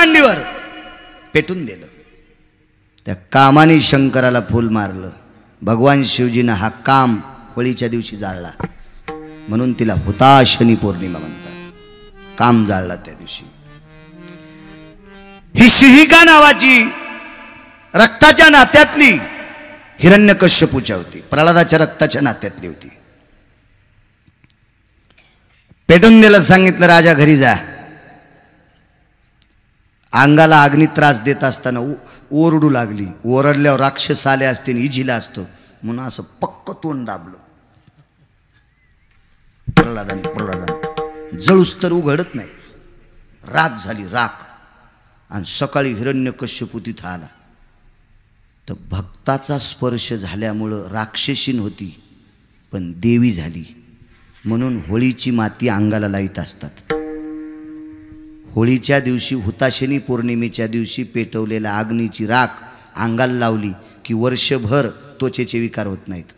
मांडीवर पेटून दिलं. त्या कामाने शंकराला फूल मारलं. भगवान शिवजीनं हा काम होळीच्या दिवशी जाळला, म्हणून तिला हुताशनी पौर्णिमा म्हणतात. काम जाळला त्या दिवशी. ही शिहिका नावाची रक्ताच्या नात्यातली हिरण्यकश्यपूच्या होती, प्रल्हादाच्या रक्ताच्या नात्यातली होती. पेटून दिलं. सांगितलं राजा घरी जा. अंगाला अग्नी त्रास देत असताना ओरडू लागली. ओरडल्यावर राक्षस आले असते, इजिला असतो म्हणून असं पक्क तोंड दाबलं. प्रल्हादाने जळूस तर उघडत नाही, राख झाली राख. आणि सकाळी हिरण्यकश्यपू तिथं आला तर भक्ताचा स्पर्श झाल्यामुळं राक्षसीन होती पण देवी झाली. म्हणून होळीची माती अंगाला लाईत असतात. होळीच्या दिवशी हुताशनी पौर्णिमेच्या दिवशी पेटवलेल्या अग्नीची राख अंगाला लावली की वर्षभर त्वचेचे विकार होत नाहीत.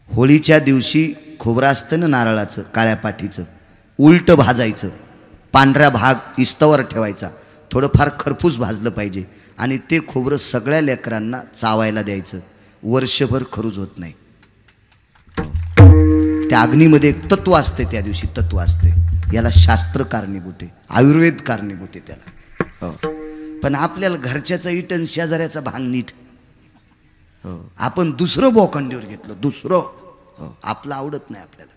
होळीच्या दिवशी खोबरं असतं ना नारळाचं, काळ्या पाठीचं, उलट भाजायचं. पांढरा भाग इस्तवर ठेवायचा. थोडंफार खरपूस भाजलं पाहिजे आणि ते खोबरं सगळ्या लेकरांना चावायला द्यायचं. वर्षभर खरूज होत नाही. त्या अग्नीमध्ये एक तत्व असते, त्या दिवशी तत्व असते. याला शास्त्र कारणीभूत आहे, आयुर्वेद कारणीभूत आहे त्याला. हो, पण आपल्याला घरच्याचा इटन शेजाऱ्याचा भांग नीट. हो, आपण दुसरं बोखंडीवर घेतलं, दुसरं. हो, आपलं आवडत नाही आपल्याला.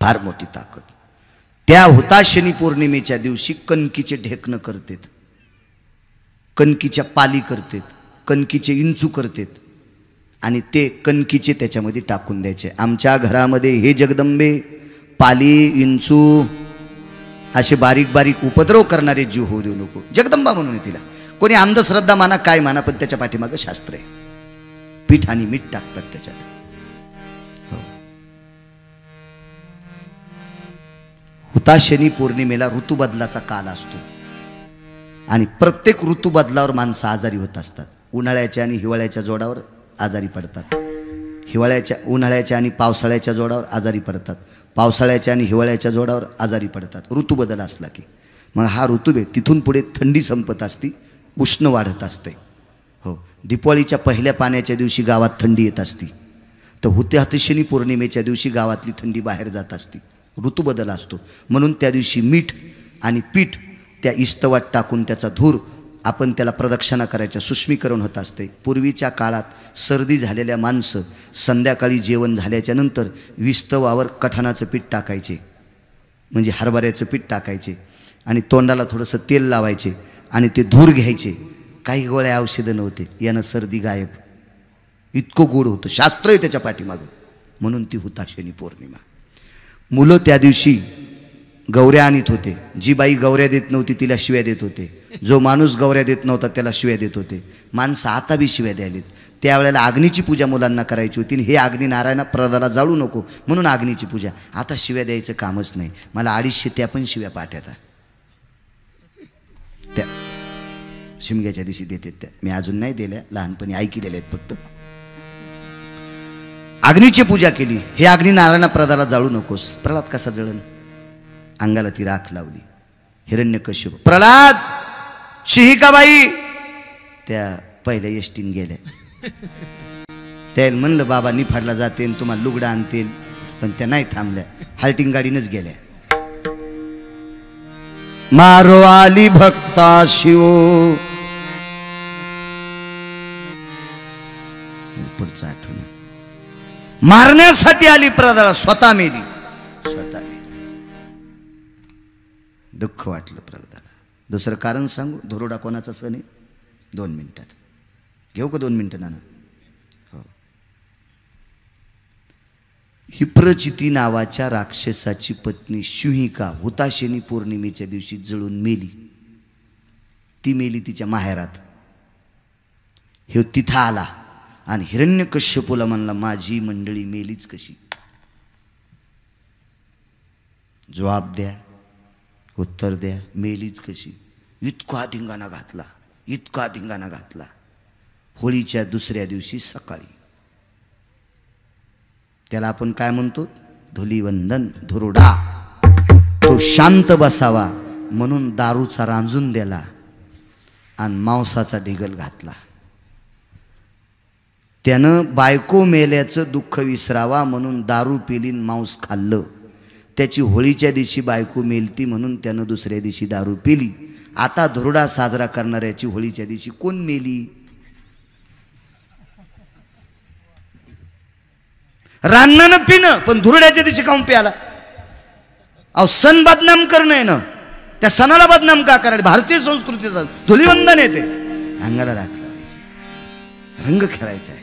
फार मोठी ताकद. त्या हुताशनी पौर्णिमेच्या दिवशी कणकीचे ढेकणं करतात, कणकीच्या पाली करतात, कणकीचे इंचू करतात आणि ते कणकीचे त्याच्यामध्ये टाकून द्यायचे. आमच्या घरामध्ये हे जगदंबे पाली इंचू असे बारीक बारीक उपद्रव करणारे जीव होऊ देऊ नको. जगदंबा म्हणून तिला कोणी अंधश्रद्धा माना काय माना, पण त्याच्या पाठीमागं शास्त्र आहे. पीठ आणि मीठ टाकतात त्याच्यात. हुताशनी पौर्णिमेला ऋतुबदलाचा काल असतो आणि प्रत्येक ऋतुबदलावर माणसं आजारी होत असतात. उन्हाळ्याच्या आणि हिवाळ्याच्या जोडावर आजारी पडतात. उन्हाळ्याच्या आणि पावसाळ्याच्या जोडावर आजारी पडतात. पावसाळ्याच्या आणि हिवाळ्याच्या जोडावर आजारी पडतात ऋतुबदल असला की. मग हा ऋतुभेद. तिथून पुढे थंडी संपत असते, उष्ण वाढत असते. हो, दिवाळीच्या पहिल्या पाण्याच्या दिवशी गावात थंडी येत असती, तर हुताशनी पौर्णिमेच्या दिवशी गावातली थंडी बाहेर जात असती. ऋतुबदल असतो. म्हणून त्या दिवशी मीठ आणि पीठ त्या इस्तवात टाकून त्याचा धूर आपण त्याला प्रदक्षिणा करायच्या, सुष्मीकरण होत असते. पूर्वीच्या काळात सर्दी झालेल्या माणसं संध्याकाळी जेवण झाल्याच्या नंतर विस्तवावर कठाणाचं पीठ टाकायचे, म्हणजे हरभऱ्याचं पीठ टाकायचे आणि तोंडाला थोडंसं तेल लावायचे आणि ते धूर घ्यायचे. काही गोळ्या औषधं नव्हते, यानं सर्दी गायब. इतकं गोड होतं, शास्त्र आहे त्याच्या पाठीमागं. म्हणून ती हुताशनी पौर्णिमा. मुलं त्या दिवशी गौऱ्या आणीत होते. जी बाई गौऱ्या देत नव्हती तिला शिव्या देत होते. जो माणूस गौऱ्या देत नव्हता त्याला शिव्या देत होते. माणसं आता बी शिव्या द्यायलेत. त्यावेळेला अग्नीची पूजा मुलांना करायची होती. हे अग्नी नारायणा प्रदाला जाळू नको म्हणून अग्नीची पूजा. आता शिव्या द्यायचं कामच नाही. मला 250 त्या पण शिव्या पाठ्यात त्या शिमग्याच्या दिवशी देतात त्या. मी अजून नाही दिल्या, लहानपणी ऐकी दिल्या आहेत फक्त. अग्नीची पूजा केली. हे अग्नी नारायणा प्रदाला जाळू नकोस. प्रल्हाद कसा जळन? अंगाला ती राख लावली. हिरण्यकश्यप, प्रल्हाद, शिहिकाबाई त्या पहिल्या एसटीन गेल्या. त्याला म्हणलं बाबा निफाडला जाते तुम्हाला लुगडा आणतील, पण त्या नाही थांबल्या. हाल्टिंग गाडीनच गेल्या. मारो आली भक्ता शिव. पुढचं आठवण. मारण्यासाठी आली प्रल्हादाला, स्वतः मेली. स्वतः मेली. दुःख वाटलं प्रल्हादाला. दुसरं कारण सांगू? धुरोडा कोणाचा सण आहे? 2 मिनिटात घेऊ का? 2 मिनिटं नाना. हो, हिप्रचिती नावाच्या राक्षसाची पत्नी शिहिका हुताशनी पौर्णिमेच्या दिवशी जळून मेली. ती मेली तिच्या माहेरात. हे तिथं आला आणि हिरण्यकश्यपूला म्हणला माझी मंडळी मेलीच कशी? जबाब द्या, उत्तर द्या. मेलीच कशी? इतका धिंगाणा घातला, इतका धिंगाणा घातला. होळीच्या दुसऱ्या दिवशी सकाळी, त्याला आपण काय म्हणतो? धुलीवंदन, धुरोडा. तो तो शांत बसावा म्हणून दारूचा रांजून दिला आणि मांसाचा ढिगल घातला. त्यानं बायको मेल्याचं दुःख विसरावा म्हणून दारू पिली मांस खाल्लं. त्याची होळीच्या दिवशी बायको मेलती म्हणून त्यानं दुसऱ्या दिवशी दारू पिली. आता धुरडा साजरा करणाऱ्याची होळीच्या दिवशी कोण मेली? रान्नानं पिणं पण धुरड्याच्या दिवशी काऊन प्याला? अहो सण बदनाम करणं आहे ना, त्या सणाला बदनाम का करायला? भारतीय संस्कृतीचा धुलीवंदन येते, अंगाला राख लावायची, रंग खेळायचा आहे.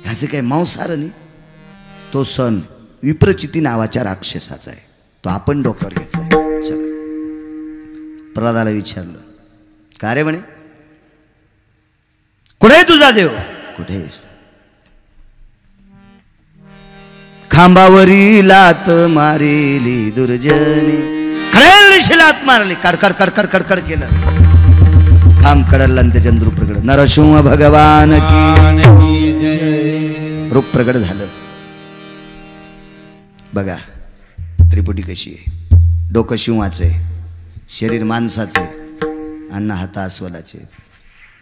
ह्याचे काही मांसाहार नाही. तो सण विप्रचिती नावाच्या राक्षसाचा आहे, तो आपण डोक्यावर घेतलाय. चला, प्रल्हादाला विचारलं, का रे म्हणे, कुठे तुझा देव? कुठे? खांबावरी लात मारेली दुर्जनी, खळेल लात मारली, कडकड कडकड कडकड केलं, खांब कडला आणि त्याच्या रूप प्रगट. नरसिंह भगवान की रूप प्रगट झालं. बघा त्रिपुटी कशी आहे. डोकं शिवाचे, शरीर माणसाचे, अन्न हात अस्वलाचे.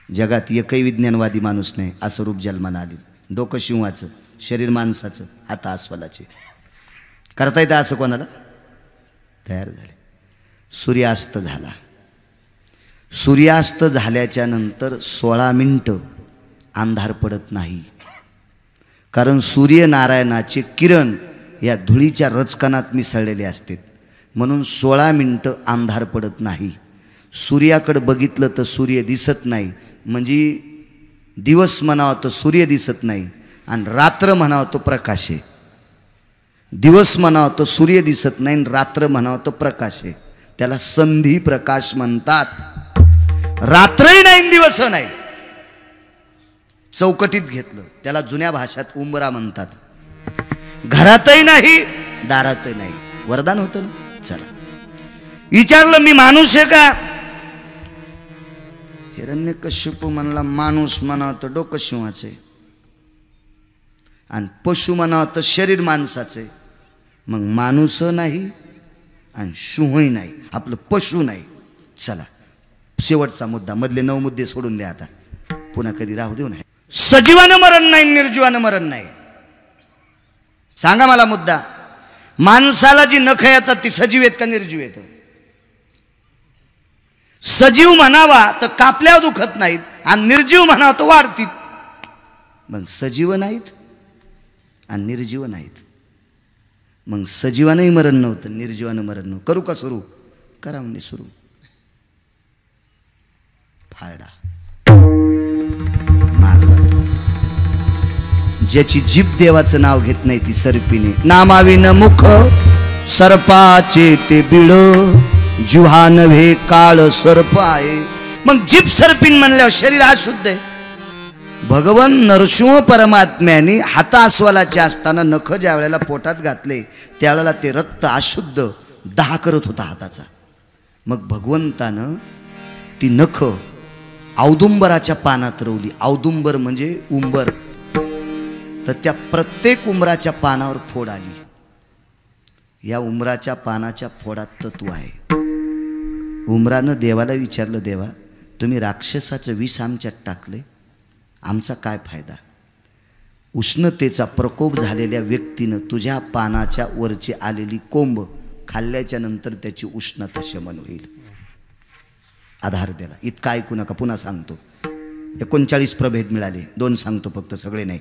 जगात एकही विज्ञानवादी माणूस नाही असं रूप जन्माला आले. डोकं शिवाचं, शरीर माणसाचं, हात अस्वलाचे. करता येतं असं कोणाला? तयार झाले. सूर्यास्त झाला. सूर्यास्त झाल्याच्या नंतर 16 मिनिटं अंधार पडत नाही, कारण सूर्यनारायणाचे किरण या धुळीच्या रचकणात मिसळलेले असतात. म्हणून 16 मिनिटं अंधार पडत नाही. सूर्याकडे बघितलं तर सूर्य दिसत नाही, म्हणजे दिवस म्हणावं तर सूर्य दिसत नाही, आणि रात्र म्हणावं तो प्रकाश आहे. दिवस म्हणावं तर सूर्य दिसत नाही, आणि रात्र म्हणावं तर प्रकाश आहे. त्याला संधी प्रकाश म्हणतात. रात्रही नाही दिवस नाही. चौकटीत घेतलं त्याला जुन्या भाषेत उंबरा म्हणतात. घरातही नाही, दारातही नाही. वरदान होतं ना. चला, विचारलं मी माणूस आहे का? हिरण्यकश्यप म्हणला माणूस म्हणावं तर डोकं शिवाचे, आणि पशु म्हणावं तर शरीर माणसाचे. मग माणूस नाही आणि शुंहही नाही, आपलं पशु नाही. चला, शेवटचा मुद्दा. मधले 9 मुद्दे सोडून द्या आता, पुन्हा कधी राहू देऊ नाही. सजीवानं मरण नाही, निर्जीवानं मरण नाही. सांगा मला मुद्दा. माणसाला जी नख येतात ती सजीव आहेत का निर्जीव आहेत? सजीव म्हणावा तर कापल्यावर दुखत नाहीत, आणि निर्जीव म्हणावा तर वाढतील. मग सजीव नाहीत आणि निर्जीव नाहीत. मग सजीवानंही मरण नव्हतं, निर्जीवानं मरण नव्हतं. करू का सुरू? करा म्हणजे सुरू. फायडा मारला. ज्याची जीभ देवाचं नाव घेत नाही ती सर्पिणी. नामाविन मुख सर्पाचे ते बिळ, जिव्हा नव्हे काळ सर्प आहे. मग जीभ सर्पिन म्हणल्यावर शरीर अशुद्ध आहे. भगवान नरसिंह परमात्म्याने हातास्वलाचे असताना नख ज्या वेळेला पोटात घातले त्यावेळेला ते रक्त अशुद्ध दाह करत होता हाताचा. मग भगवंतानं ती नख औदुंबराच्या पानात रवली. औदुंबर म्हणजे उंबर. तर त्या प्रत्येक उंबराच्या पानावर फोड आली. या उंबराच्या पानाच्या फोडात तत्व आहे. उंबरानं देवाला विचारलं, देवा तुम्ही राक्षसाचं विष आमच्यात टाकले, आमचा काय फायदा? उष्णतेचा प्रकोप झालेल्या व्यक्तीनं तुझ्या पानाच्या वरची आलेली कोंब खाल्ल्याच्या नंतर त्याची उष्णता शमन होईल. आधार दिला. इतका ऐकू नका, पुन्हा सांगतो. 39 प्रभेद मिळाले. 2 सांगतो फक्त, सगळे नाही.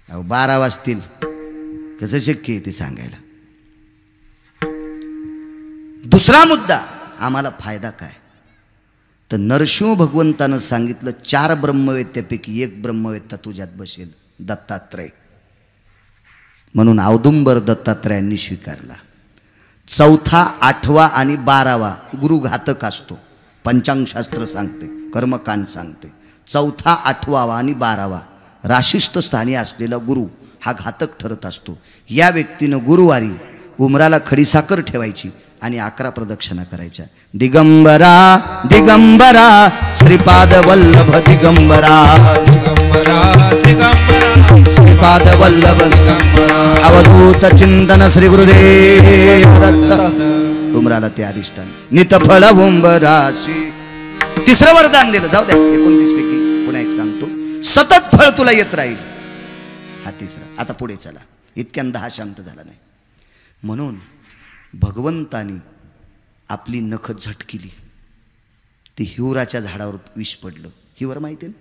12 वाजतील, कसं शक्य आहे ते सांगायला. दुसरा मुद्दा, आम्हाला फायदा काय? तर नरसिंह भगवंतानं सांगितलं 4 ब्रह्मवेत्यापैकी 1 ब्रह्मवेत्ता तुझ्यात बसेल, दत्तात्रय. म्हणून औदुंबर दत्तात्रयांनी स्वीकारला. 4था, 8वा आणि 12वा गुरु घातक असतो. पंचांगशास्त्र सांगते, कर्मकांड सांगते. 4था, 8वा आणि 12वा राशिस्थ स्थानी असलेला गुरु हा घातक ठरत असतो. या व्यक्तीनं गुरुवारी उमराला खडीसाखर ठेवायची आणि 11 प्रदक्षिणा करायच्या. दिगंबरा दिगंबरा श्रीपाद वल्लभ दिगंबरा, श्रीपाद वल्लभ अवधूत चिंतन श्री गुरुदेव दत्त. उमराला ते अधिष्ठान नितफळ उंबराशी. तिसरं वरदान दिलं. जाऊ द्या 29 पैकी पुन्हा एक सांगतो. सतत फळ तुला येत राहील. हा तिसरा. आता पुढे चला. इतक्यांदा हा शांत झाला नाही. म्हणून भगवंतानी आपली नख झटकिली. ती हिवराच्या झाडावर विष पडलं. हिवर माहिती ना.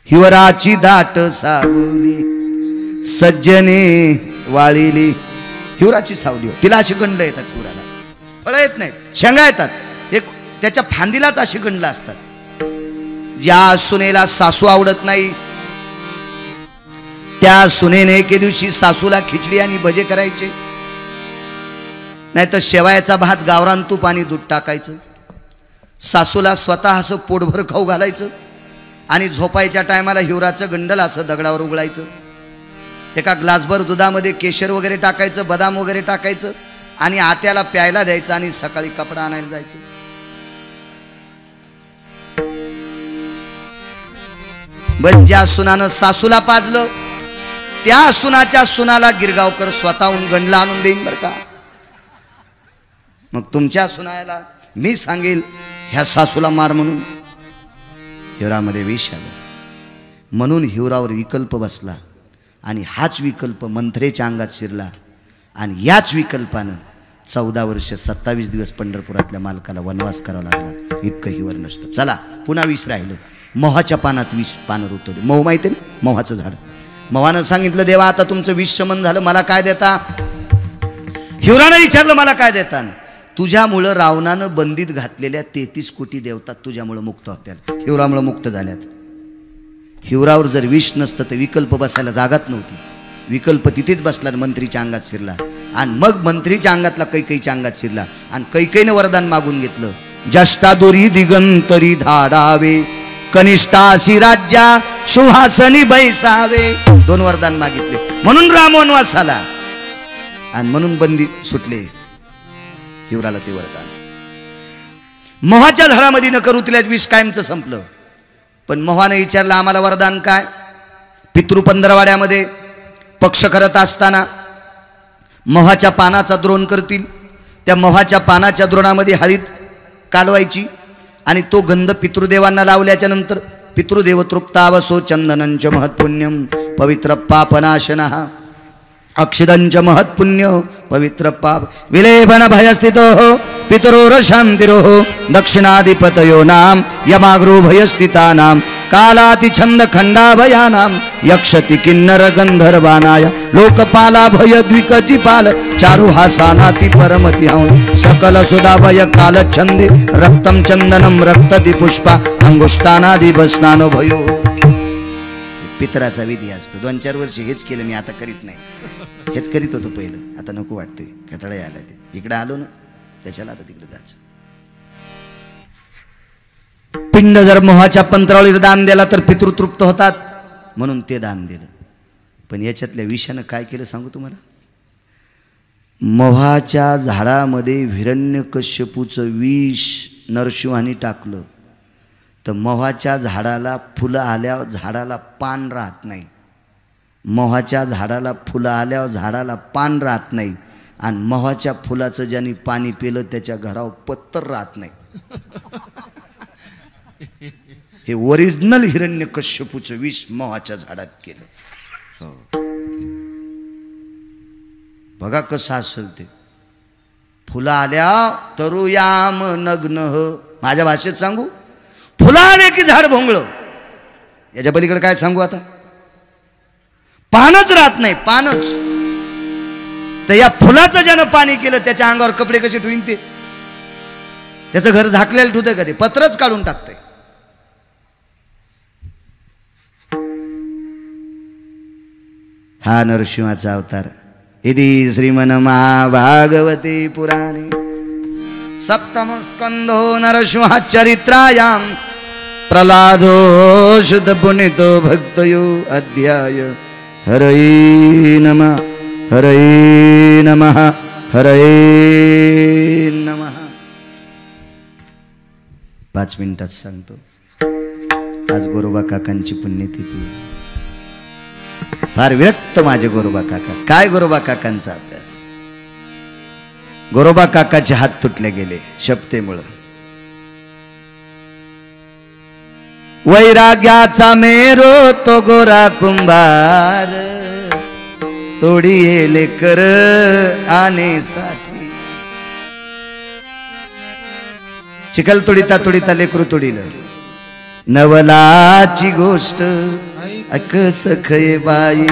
हिवराची दाट सावली सज्जने वाळिली. हिवराची सावली तिला अशी गंड येतात. हिवराला फळं येत नाहीत, शेंगा येतात. एक त्याच्या फांदीलाच अशी गंडला असतात. ज्या सुनेला सासू आवडत नाही त्या सुनेने एके दिवशी सासूला खिचडी आणि भजे करायचे. नाही तर शेवायाचा भात, गावरान तूप आणि दूध टाकायचं. सासूला स्वतः असं पोटभर खाऊ घालायचं आणि झोपायच्या टायमाला हिवराचं गंडल असं दगडावर उघडायचं. एका ग्लासभर दुधामध्ये केशर वगैरे टाकायचं, बदाम वगैरे टाकायचं आणि आत्याला प्यायला द्यायचं आणि सकाळी कपडा आणायला जायचं. पण ज्या सुनानं सासूला पाजलं त्या सुनाच्या सुनाला गिरगावकर स्वतःहून गंडला आणून देईन बरं का. मग तुमच्या सुनायला मी सांगेल ह्या सासूला मार म्हणून. हिवरामध्ये विष आलं. म्हणून हिवरावर विकल्प बसला आणि हाच विकल्प मंथरेच्या अंगात शिरला आणि याच विकल्पानं 14 वर्ष 27 दिवस पंढरपुरातल्या मालकाला वनवास करावा लागला. इतकं हिवर नसतं. चला पुन्हा विष राहिलं. मोहाच्या पानात विष पानं रुतवली. मोह माहिती ना, मोहाचं झाड. मोहानं सांगितलं देवा आता तुमचं विष शमन झालं, मला काय देता. हिवरानं विचारलं मला काय देता. तुझ्यामुळं रावणानं बंदीत घातलेल्या 33 कोटी देवता तुझ्यामुळं मुक्त होत्या. हिवरामुळं मुक्त झाल्यात. हिवरावर जर विष नसतं तर विकल्प बसायला जागाच नव्हती. विकल्प तिथेच बसला, मंत्रीच्या अंगात शिरला आणि मग मंत्रीच्या अंगातला कैकईच्या अंगात शिरला आणि कैकईनं वरदान मागून घेतलं. जष्टादुरी दिगंतरी धाडावे कनिष्ठासी राज्या सुहासनी बैसावे. 2 वरदान मागितले. म्हणून राम वनवास आला आणि म्हणून बंदी सुटले. हिवराला ते वरदान. मोहाच्या झाडामध्ये न करू तिला विष कायमचं संपलं. पण मोहाने विचारलं आम्हाला वरदान काय. पितृ पंधरवाड्यामध्ये पक्ष करत असताना मोहाच्या पानाचा द्रोण करतील. त्या मोहाच्या पानाच्या द्रोणामध्ये हळद कालवायची आणि तो गंध पितृदेवांना लावल्याच्या नंतर पितृदेव तृप्तावसो चंदनंच महत्पुण्यम पवित्र पापनाशनः अक्षिदंच महत्पुण्य पवित्र पाप विलेपन भयस्थितो पितरोर शांतिरो दक्षिणाधिपतयो नाम यमाग्रो भयस्थितानां कालाति छंद खंडाभयानां यक्षति किन्नर गंधर्वानाय लोकपाला भय द्विकतिपाल चारुहासानाति परमति सकल सुधाभय काल छंदे रक्तम चंदनम रक्तति पुष्पा अंगुष्ठानादि बसनानो भयो. पितराचा विधी असतो. 2-4 वर्ष हेच केलं मी, आता करीत नाही. हेच करीत होतो पहिलं, आता नको वाटते, कटाळा आला. ते इकडे आलो ना त्याच्याला आता तिकडे जायचं. पिंड जर मोहाच्या पंत्रावळीला दान दिला तर पितृतृप्त होतात म्हणून ते दान दिलं. पण याच्यातल्या विषानं काय केलं सांगू तुम्हाला. मोहाच्या झाडामध्ये हिरण्यकश्यपूचं विष नरसिंहाने टाकलं तर मोहाच्या झाडाला फुलं आल्यावर झाडाला पान राहत नाही. मोहाच्या झाडाला फुलं आल्यावर झाडाला पान राहत नाही आणि मोहाच्या फुलाचं ज्यांनी पाणी पिलं त्याच्या घरावर पत्तर राहत नाही. हे ओरिजिनल हिरण्यकश्यपूचं विष मोहाच्या झाडात केलं. हो बघा कसं असेल ते. फुलं आल्या तरुयाम नग्न. माझ्या भाषेत सांगू, फुलं आले की झाड भोंगळं. याच्या पलीकडे काय सांगू आता. पानच राहत नाही, पानच. तर या फुलाचं ज्यानं पाणी केलं त्याच्या अंगावर कपडे कसे ठेवीन ते. त्याचं घर झाकलेलं ठेवतंय का ते, पत्रच काढून टाकतंय. हा नरसिंहाचा अवतार. इति श्रीमन्महाभागवते पुराणे सप्तम स्कंधो नरसिंहचरित्रायां प्रह्लादो शुद्ध पुनितो भक्तयो अध्याय. हरये नमः हरये नमः हरये नमः. 5 मिनिटात सांगतो. आज गोरोबा काकांची पुण्यतिथी. फार विरक्त माझे गोरोबा काका. काय गोरोबा काकांचा अभ्यास. गोरोबा काकाचे हात तुटले गेले शपथेमुळं. वैराग्याचा मेरो तो गोरा कुंभार, तोडी येले कर आनेसाठी. चिखल तोडीता तोडीता लेकरू तोडीलं. नवलाची गोष्ट ऐक सखये बाई,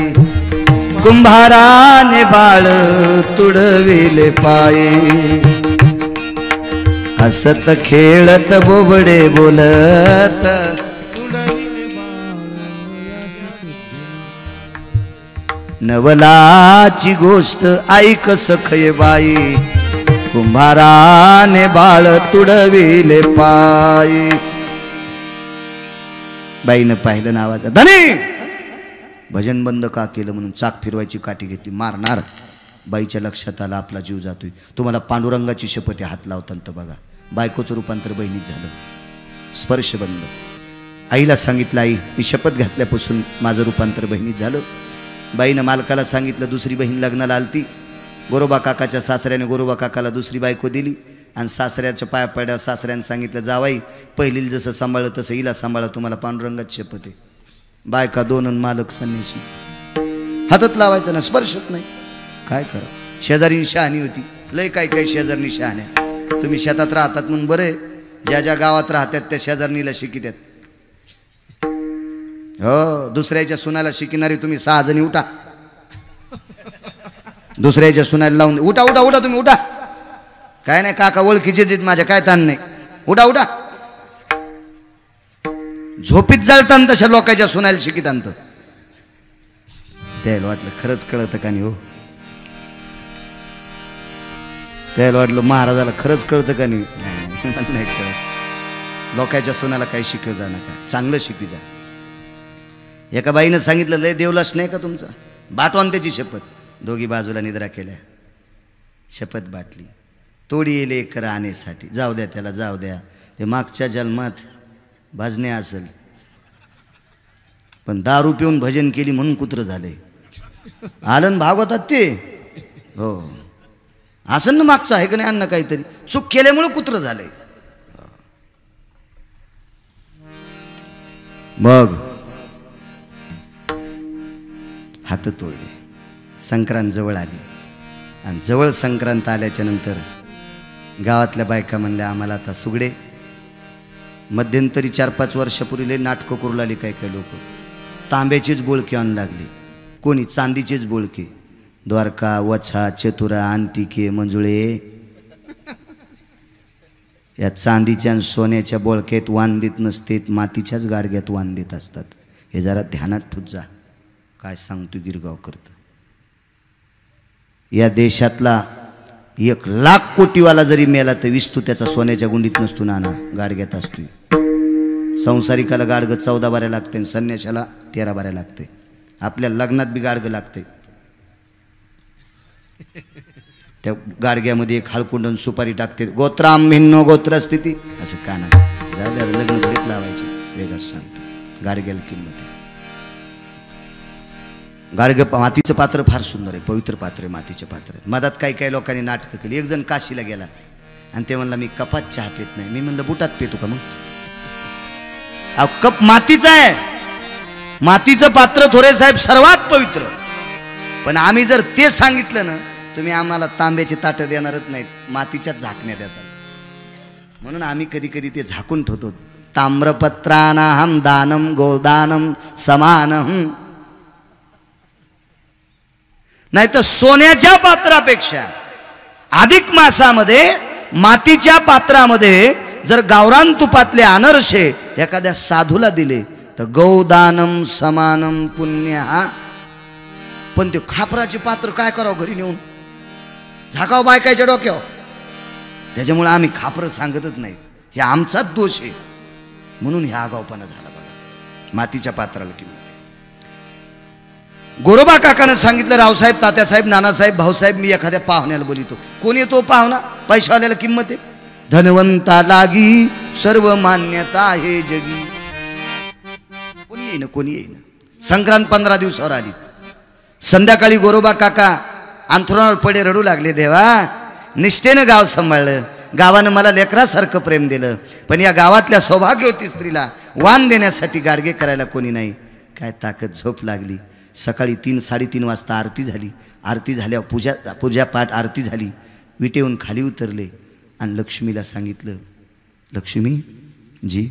कुंभाराने बाळ तुडविले पाये. हसत खेळत बोबडे बोलत, नवलाची गोष्ट ऐक सखये बाई, कुंभाराने बाळ तुडविले पायी. बाईनं पाहिलं ना आवाज, धनी भजन बंद का केलं म्हणून चाक फिरवायची काठी घेतली. मारणार. बाईच्या लक्षात आलं आपला जीव जातोय. तुम्हाला पांडुरंगाची शपथ हात लावताना तर बघा. बायकोचं रूपांतर बहिणीत झालं. स्पर्श बंद. आईला सांगितलं, आई मी शपथ घातल्यापासून माझं रूपांतर बहिणीत झालं. बाईनं मालकाला सांगितलं. दुसरी बहीण लग्नाला आलती. गोरोबा काकाच्या सासऱ्याने गोरोबा काकाला दुसरी बायको दिली आणि सासऱ्याच्या पाया पड्या सासऱ्याने सांगितलं, जावाई पहिलीला जसं सांभाळलं तसं हिला सांभाळा, तुम्हाला पांडुरंगाची शपथ आहे. बायका दोन आणि मालक संन्याशी. हातात लावायचं ना, स्पर्शत नाही. काय करा. शेजारी शहाणी होती. लय काय काय शेजारनी शहाण्या. तुम्ही शेतात राहतात म्हणून बरे, ज्या ज्या गावात राहतात त्या शेजारणीला शिकित्यात. हो, दुसऱ्याच्या सुनाला शिकणारी तुम्ही 6 जणी उठा. दुसऱ्याच्या सुनाला लावून उठा उठा उठा तुम्ही उठा. काय नाही काका ओळखीचे माझ्या, काय ताण नाही. उठा उठा. झोपीत जळताना तशा लोकांच्या सुनायला शिकितांत. त्याला वाटलं खरंच कळतं का नाही. हो, त्याला वाटलं महाराजाला खरंच कळतं का नाही. नाही कळत. लोकांच्या सुनाला काही शिकव जा नका, चांगलं शिकवी जा. एका बाईनं सांगितलं, लय देवलास नाही का तुमचा, बाटवान त्याची शपथ. दोघी बाजूला निद्रा केल्या. शपथ बाटली. तोडी येले एक आणेसाठी. जाऊ द्या त्याला, जाऊ द्या. ते मागच्या जन्मात भजने असेल, पण दारू पिऊन भजन केली म्हणून कुत्र झाले. आलन भागवतात ते. हो, असं ना मागचं आहे का नाही. अन्न काहीतरी चूक केल्यामुळे कुत्र झाले. मग हात तोडले. संक्रांत जवळ आली आणि जवळ संक्रांत आल्याच्या नंतर गावातल्या बायका म्हणल्या, आम्हाला आता सुगडे. मध्यंतरी 4-5 वर्षापूर्वी लय नाटकं करू लागली काही काही लोक. तांब्याचीच बोळके आणू लागली, कोणी चांदीचेच बोळके. द्वारका, वछा, चतुरा, अंतिके, मंजुळे या चांदीच्या आणि सोन्याच्या बोळक्यात वांदीत नसतेत, मातीच्याच गाडग्यात वांदीत असतात. हे जरा ध्यानात ठेवत जा. काय सांगतो गिरगाव करतो. या देशातला 1,00,000 कोटीवाला जरी मेला तर विस्तू त्याचा सोन्याच्या गुंडीत नसतो, नाना गाडग्यात असतो. संसारिकाला गाडगं 14 बाऱ्या लागते आणि संन्याशाला 13 बाऱ्या लागते. आपल्या लग्नात बी गाडगं लागते. त्या गाडग्यामध्ये एक हळकुंडन सुपारी टाकते. गोत्राम भिन्नो गोत्र स्थिती असं काना. झालं लग्न थोडीच लावायचे. वेगळंच सांगतो गाडग्याला किंमत आहे. गाडगं मातीचं पात्र फार सुंदर आहे, पवित्र पात्र आहे. मातीचे पात्र मधात काही काही लोकांनी नाटकं केली. एक जण काशीला गेला आणि ते म्हणला, मी कपात चहा पित नाही. मी म्हणलं, बुटात पितो का मग. अहो, कप मातीचा आहे. मातीचं पात्र थोरे साहेब सर्वात पवित्र. पण आम्ही जर ते सांगितलं ना, तुम्ही आम्हाला तांब्याची ताटं देणारच नाहीत, मातीच्याच झाकण्या देतात. म्हणून आम्ही कधी कधी ते झाकून ठेवतो. ताम्रपत्राणाहं दानम गोदानम समानहं. नाही तर सोन्याच्या पात्रापेक्षा अधिक मासामध्ये मातीच्या पात्रामध्ये जर गावरान तुपातले अनरसे एखाद्या साधूला दिले तर गौदानम समानम पुण्य. पण ते खापराचे पात्र काय करावं घरी नेऊन झाकाव बायकाच्या डोक्यावर. त्याच्यामुळे आम्ही खापरं सांगतच नाही. हे आमचाच दोष आहे. म्हणून हे आगावपणा झाला बघा. मातीच्या पात्राला किंमत. गोरोबा काकानं सांगितलं, रावसाहेब, तात्यासाहेब, नानासाहेब, भाऊसाहेब, मी एखाद्या पाहुण्याला बोलितो. कोण येतो पाहुणा. पैशावाल्याला किंमत आहे. धनवंता लागी सर्व मान्यता आहे जगी. कोणी येईन कोणी येईन. संक्रांत 15 दिवसावर आली. संध्याकाळी गोरोबा काका अंथरुणावर पडे रडू लागले, देवा निष्ठेनं गाव सांभाळलं, गावानं मला लेकरासारखं प्रेम दिलं, पण या गावातल्या सौभाग्यवती स्त्रीला वाण देण्यासाठी गाडगे करायला कोणी नाही. काय ताकद झोप लागली. सकाळी 3-3:30 वाजता आरती झाली. आरती झाल्यावर पूजापाठ आरती झाली. विटेहून खाली उतरले आणि लक्ष्मीला सांगितलं, लक्ष्मी जी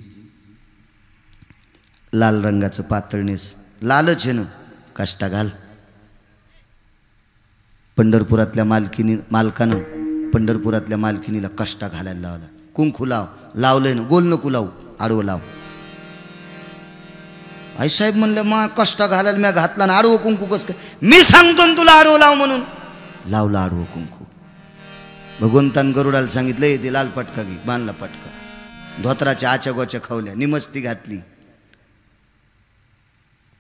लाल रंगाचं पातळ नेस, लालच आहे ना, काष्टा घाल. मालकानं पंढरपुरातल्या मालकिनीला काष्टा घालायला लावला. कुंकू लाव, लावलंय ना, गोल नको लावू, आडवं लाव. आईसाहेब म्हणलं, मा काष्टा घालायला मी घातला ना, आडवं कुंकू कस काय? मी सांगतो ना तुला आडवं लाव म्हणून. लावलं आडवं कुंकू. भगवंतान गरुडाला सांगितलं, ते लाल पटका घे, बांधला पटका, धोत्राच्या आच्या गोच्या खावल्या, निमस्ती घातली.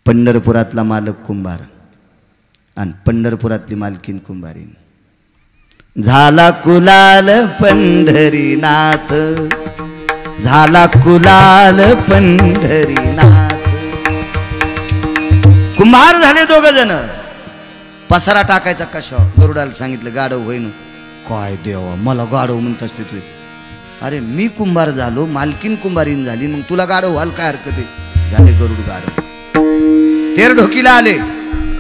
पंढरपुरातला मालक कुंभार आणि पंढरपुरातली मालकीन कुंभारीन. झाला कुलाल पंढरीनाथ, झाला कुलाल पंढरीनाथ. कुंभार झाले दोघ जण. पसारा टाकायचा कशावर? गरुडाला सांगितलं गाढव होईन. काय देवा, मला गाढव म्हणत असते तू? अरे मी कुंभार झालो, मालकीन कुंभारीन झाली, मग तुला गाढव व्हाल काय हरकत आहे? झाले गरुड गाढव. तेर ढोकीला आले.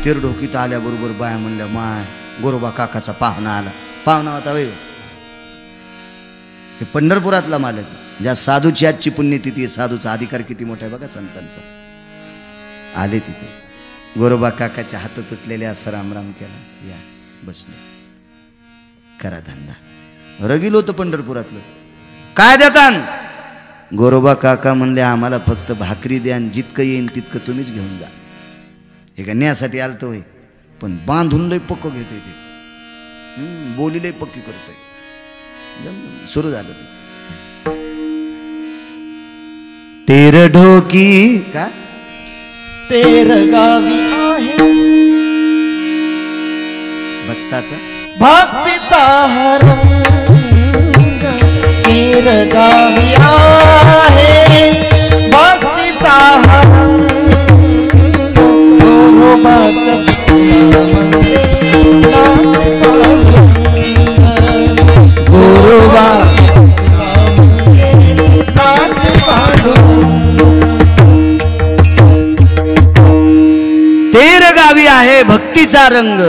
तेर ढोकीत आल्याबरोबर बाया म्हणल्या, माय गोरोबा काकाचा पाहुणा आला. पाहुणा होता वय हे पंढरपुरातला मालक. ज्या साधूची आजची पुण्यतिथी आहे, साधूचा अधिकार किती मोठा आहे बघा संतांचा. आले तिथे, गोरोबा काकाच्या हात तुटलेले असं रामराम केला. या बसले, करा धंदा. रगील होतं पंढरपुरातलं. काय देतान? गोरोबा काका म्हणले, आम्हाला फक्त भाकरी द्या, जितकं येईन तितकं तुम्हीच घेऊन जा. हे का न्यासाठी आलतो होय, पण बांधून लय पक्क घेतोय ते, बोली लय पक्की करतोय. सुरू झालं ते. तेर ढोकी का तेर गावी आहे भक्ताचा भक्तीचा रंग. तेर गावी आहे भक्तीचा रंग. गोरोबाच्या गोरोबा नाच पाडू. तेर गावी आहे भक्तीचा रंग.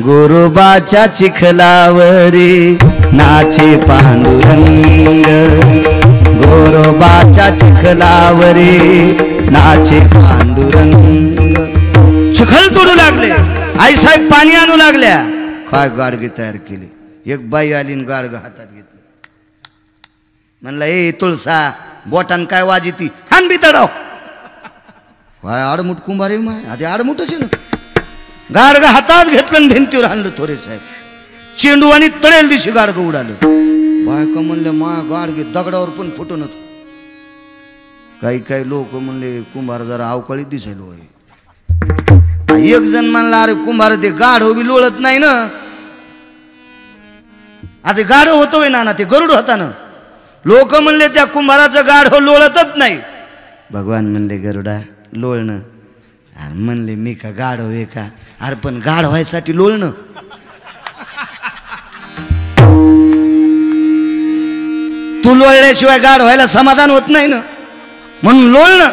गोरोबाच्या चिखलावरी नाचे पांडुरंग. गोरोबाच्या चिखलावरी नाचे पांडुरंग. चिखल तोडू लागले. आईसाहेब पाणी आणू लागल्या. काय गाडगे तयार केले. एक बाई आली गाडग हातात घेतलं. म्हणला, ए तुळसा, बोटान काय वाजिती, हान बी तडाव. काय आडमुठ कुंभारी माय, आधी आडमुठच आहे ना. गाडग हातात घेतलं आणि भिंतीवर आणलं. थोरे साहेब चेंडू आणि तळेल दिवशी गाडग उडालं. बायका म्हणले, मा गाडगे दगडावर पण फुटून होत. काही लोक म्हणले, कुंभार जरा अवकाळीत दिसायलो आहे. एक जण म्हणला, अरे कुंभार ते गाढव बी लोळत नाही ना. आता गाढव होतोय ना, ते गरुड होता ना. लोक म्हणले, त्या कुंभाराचं गाढव लोळतच नाही. भगवान म्हणले, गरुडा लोळणं. अरे म्हणले, मी का गाढव आहे का? अरे पण गाढ व्हायसाठी लोळणं. तू लोळल्याशिवाय गाढ व्हायला समाधान होत नाही ना, म्हणून लोळणं.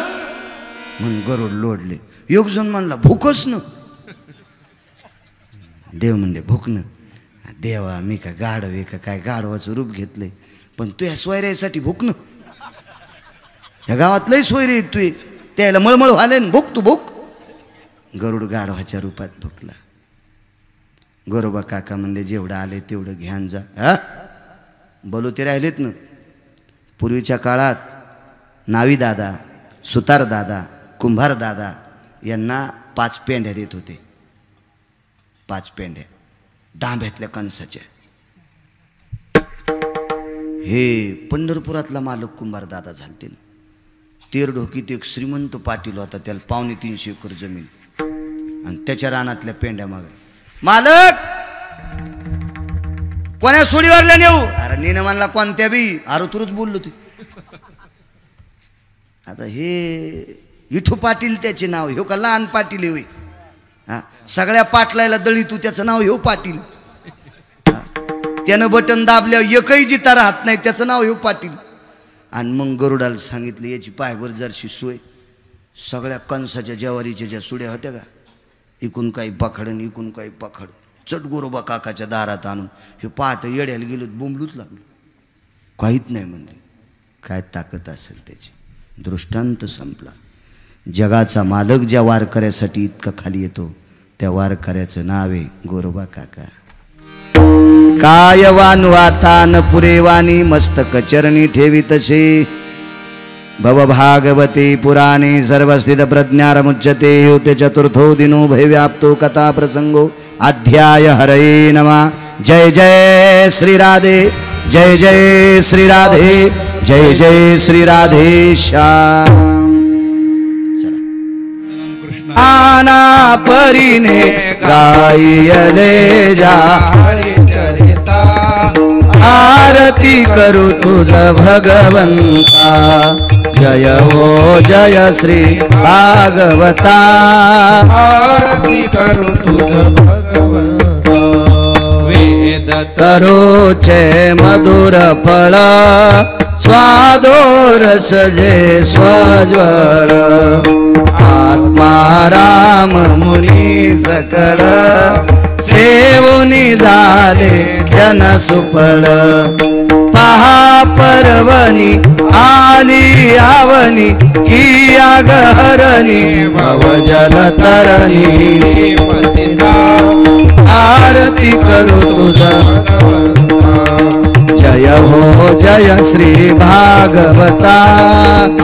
म्हणून गरुड लोळले. एक जण म्हणला, भूकच न. देव म्हणले, भूकणं. देवा, मी का गाढव आहे का काय? गाढवाचं रूप घेतलंय, पण तू या सोयऱ्यासाठी भूकणं. या गावात लय सोयरे आहेत तू, त्याला मळमळ व्हाले ना, भूक तू भूक. गरुड गाढवाच्या रूपात भुकला. गोरोबा काका म्हणले, जेवढं आले तेवढं घ्यान जा. हा बोलू ते राहिलेत ना. पूर्वीच्या काळात नावी दादा, सुतार दादा, कुंभार दादा यांना 5 पेंढ्या देत होते. 5 पेंढ्या डांब्यातल्या कणसाच्या. हे पंढरपुरातला मालक कुंभार दादा झालते ना. तेर ढोकीत एक श्रीमंत पाटील होता, त्याला 2.5 एकर जमीन, आणि त्याच्या रानातल्या पेंड्या माग. मालक, कोण्या सोडीवरल्या नेऊ? अरे नेन म्हणला, कोणत्या बी. अरे तुरच बोललो ते. आता हे विठू पाटील त्याचे नाव, हे का लहान पाटील होई. हा, सगळ्या पाटलायला दळी तू, त्याचं नाव ह्यो पाटील. हा, त्यानं बटन दाबल्यावर एकही जिता राहत नाही, त्याचं नाव ह्यो पाटील. आणि मग गरुडाला सांगितलं याची पायभर जरशी सोय. सगळ्या कंसाच्या ज्वारीच्या ज्या सुड्या होत्या का, इकून काही पखड आणि इकून काही पखड, चट गोरोबा काकाच्या दारात आणून हे पाट येड्याला गेलो, बोंबलूच लागलो. काहीच नाही म्हणले. काय ताकद असेल त्याची. दृष्टांत संपला. जगाचा मालक ज्या वारकऱ्यासाठी इतकं खाली येतो, त्या वारकऱ्याचं नाव आहे गोरोबा काका. कायवान वातान पुरेवानी मस्तक चरणी ठेवी तसे. भवभागवते पुराणे सर्वस्थित प्रज्ञारमुच्यते. होते चतुर्थो दिनो भयव्याप्तो कथा प्रसंगो अध्याय. हरये नमः. जय जय श्री राधे, जय जय श्री राधे, जय जय श्री राधे श्याम. आना परीने गायले जा, आरती करू तुझ भगवंता. जय हो जय श्री भागवता, आरती करू तुझ भगवंता. वेद तरोचे मधुर फळ, स्वादो रस जे स्वज्वळ. आत्मा राम मुनी सकळ, सेवुनी झाले जन सुफळ. पहा पर्वणी आली आवनी, ही आगहरणी भवजल तरणी. आरती करू तुझा जय हो जय श्री भागवता.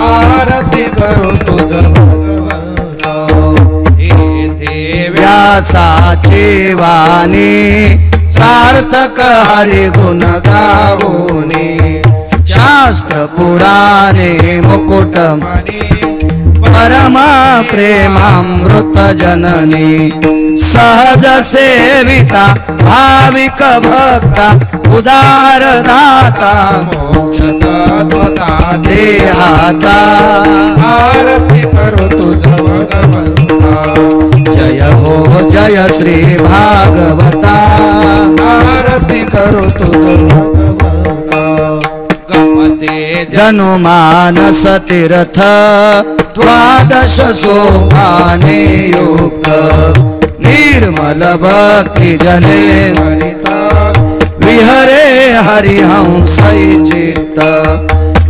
आरती करू तुझ भगवंता. व्यासाची वाणी सार्थक हरिगुण गावोनी. शास्त्र पुराणे मुकुट परमा प्रेमामृत जननी. सहज सेविता भाविक भक्ता, उदार दाता मोक्षतत्वता देहाता. आरती करू तुझ भगवंता. जय हो जय श्री भागवता. आरती करू तुझ भगवंता. गमते जनु मानस तीर्थ, द्वादश सोपाने युक्त. निर्मल भक्ति जले हरिता, विहरे हरिहंस चित्त.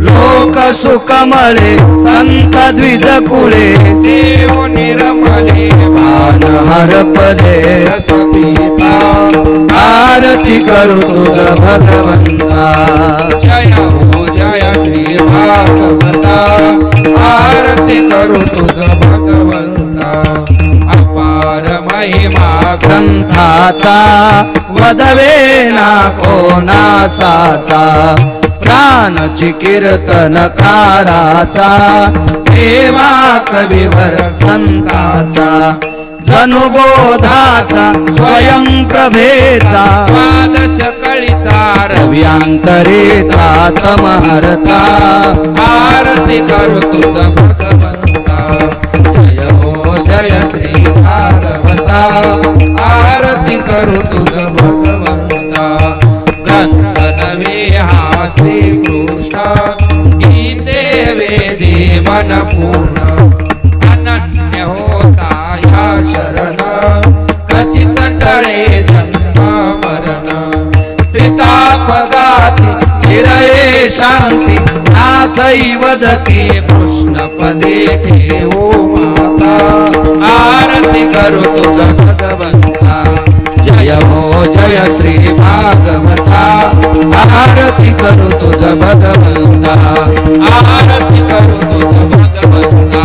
लोक सुकमळे संत द्विज कुळे, सेवो निर्मले भान हरपले रसपीता. आरती करू तुझ भगवंता. जय हो जय श्री भागवता. आरती करू तुझ भगवंता. अपार महिमा ग्रंथाचा वदवे ना कोणासाचा. प्राणची कीर्तनकाराचा, देवा कविवर संताचा. जनुबोधाचा स्वयं प्रभेचा, सकळीचा रव्यांतरेचा तमहरता. आरती करू तुझ भगवंता. जय हो जय श्री भागवता. आरती करू तुझ भगवंता. ग्रंथ नवे हा श्री कृष्ण, गीते वेदे मन पूर्ण. अनन्य होता या शरण, कचित टळे जन्म मरण. त्रितापगाती चिरये शांती, नाथै वदती कृष्ण पदे ठेवो माता. आरती करू तुझ भगवंता. जय हो जय श्री भागवता. आरती करू तुझ भगवंता. आरती करू तुझ भगवंता.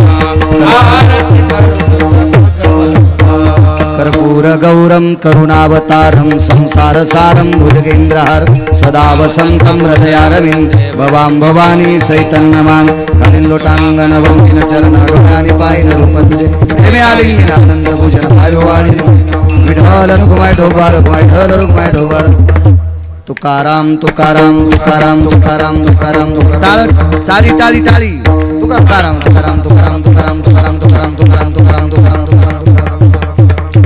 आरती करू तुझ भगवंता. कर्पूर गौरम करुणावतारम संसारसारम भुजगेन्द्रहार. सदा वसंतं हृदयारविन्दे भवां भवानी चैतन्यमान. कलिलोटांगण वंकिन चरण डोळ्यानि पायन रूप तुझे. प्रेमे आलिंगिन आनंद भूषण भाव्य वाळिनो. विठ्ठल रुक्माई ढोबार रुक्माई ठल रुक्माई ढोबार. तुकाराम तुकाराम तुकाराम तुकाराम तुकाराम तुकाराम. टाळी टाळी टाळी. तुकाराम तुकाराम तुकाराम तुकाराम तुकाराम तुकाराम तुकाराम तुकाराम तुकाराम तुकाराम तुकाराम.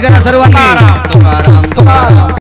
करा सर्वांनी. तुकाराम तुकाराम तुकाराम